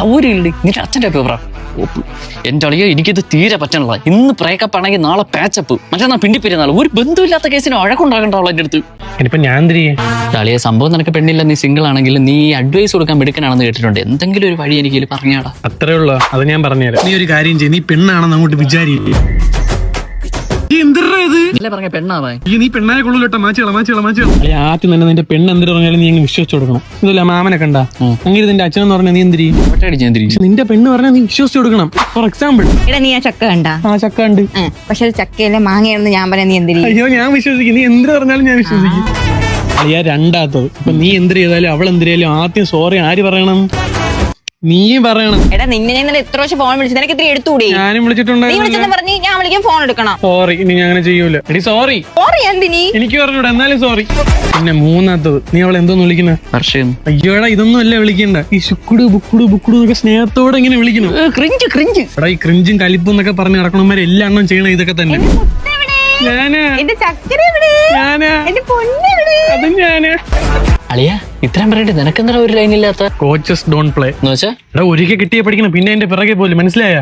സൗകര്യമില്ലേ? നിന്റെ അച്ഛൻ്റെ പേപ്പറാ. എന്റെ അളിയോ എനിക്കിത് തീരെ പറ്റണല്ല. ഇന്ന് ബ്രേക്കപ്പ് ആണെങ്കിൽ നാളെ പാച്ചപ്പ്, മറ്റന്നാ പിണ്ടിപ്പെരുന്നാൾ. ഒരു ബന്ധമില്ലാത്ത കേസിന് വഴക്കുണ്ടാകണ്ടാവുള്ള എൻ്റെ അടുത്ത്. ഇനിയിപ്പോ ഞാൻ അളിയെ സംഭവം നിനക്ക് പെണ്ണില്ല, നീ സിംഗിൾ ആണെങ്കിൽ നീ അഡ്വൈസ് കൊടുക്കാൻ മിടുക്കനാണെന്ന് കേട്ടിട്ടുണ്ട്. എന്തെങ്കിലും ഒരു വഴി എനിക്ക് പറഞ്ഞാടാ. അത്രേ ഉള്ളൂ, അത് ഞാൻ പറഞ്ഞുതരാം. നീ ഒരു കാര്യം ചെയ്യും, നീ പെണ്ണാണെന്ന് അങ്ങോട്ട് വിചാരിക്കില്ലേ? പറഞ്ഞ പെണ്ണാവാൻ നീ പെണ്ണായ കൊള്ളൂട്ടോ. ആദ്യം തന്നെ നിന്റെ പെണ്ണ് എന്തിനു പറഞ്ഞാലും നീ അങ്ങ് വിശ്വസിച്ചു കൊടുക്കണം. ഇതല്ല മാമനെ കണ്ട അങ്ങനെ നിന്റെ അച്ഛനെന്ന് പറഞ്ഞാൽ നീ എന്തിരി നിന്റെ പെണ്ണ് പറഞ്ഞാൽ നീ വിശ്വസിച്ചു കൊടുക്കണം. ഫോർ എക്സാമ്പിൾ നീ ആ ചക്ക കണ്ട? ആ ചക്ക ഉണ്ട്. പക്ഷെ ചക്കയിലെ മാങ്ങയാണെന്ന് ഞാൻ പറയാൻ നീ എന്തിരി? അയ്യോ ഞാൻ വിശ്വസിക്കും. നീ എന്തിനു പറഞ്ഞാലും ഞാൻ വിശ്വസിക്കും. അയ്യാ രണ്ടാത്തത്. ഇപ്പൊ നീ എന്തിനു ചെയ്താലും അവൾ എന്തിനായാലും ആദ്യം സോറി ആര് പറയണം? നീ പറയണം. എടാ നിന്നെ ഞാൻ എത്ര പ്രാവശ്യം ഫോൺ വിളിച്ചു, നിനക്ക് ഇത്തിരി എടുത്തുകൂടി? ഞാനും വിളിച്ചിട്ടുണ്ട്. നീ വിളിച്ചെന്ന് പറഞ്ഞ് ഞാൻ വിളിക്കാൻ ഫോൺ എടുക്കണം. സോറി, ഇനി ഞാൻ അങ്ങനെ ചെയ്യൂല. എടി സോറി. സോറി എന്തിനി? എനിക്ക് പറഞ്ഞൂടെ, എന്നാലും സോറി. പിന്നെ മൂന്നാത്തത്, നീ അവളെ എന്തോന്ന് വിളിക്കുന്ന? വർഷം. അയ്യോടാ ഇതൊന്നും അല്ല വിളിക്കണ്ട. ഈ ശുക്കുടു ബുക്കുടു ബുക്കുടു എന്നൊക്കെ സ്നേഹത്തോടെ ഇങ്ങനെ വിളിക്കണം. എടാ ഈ ക്രിഞ്ചും കലിപ്പും എന്നൊക്കെ പറഞ്ഞ് നടക്കണമാരെ എല്ലാ എണ്ണം ചെയ്യണം ഇതൊക്കെ തന്നെ. അളിയ ഇത്രയും പറഞ്ഞിട്ട് നിനക്കെന്താ ഒരു ലൈൻ ഇല്ലാത്ത? കോച്ചസ് ഡോണ്ട് പ്ലേ എന്ന് വെച്ചാ ഒരിക്കൽ കിട്ടിയ പഠിക്കണം, പിന്നെ എന്റെ പിറകെ പോലും. മനസ്സിലായ?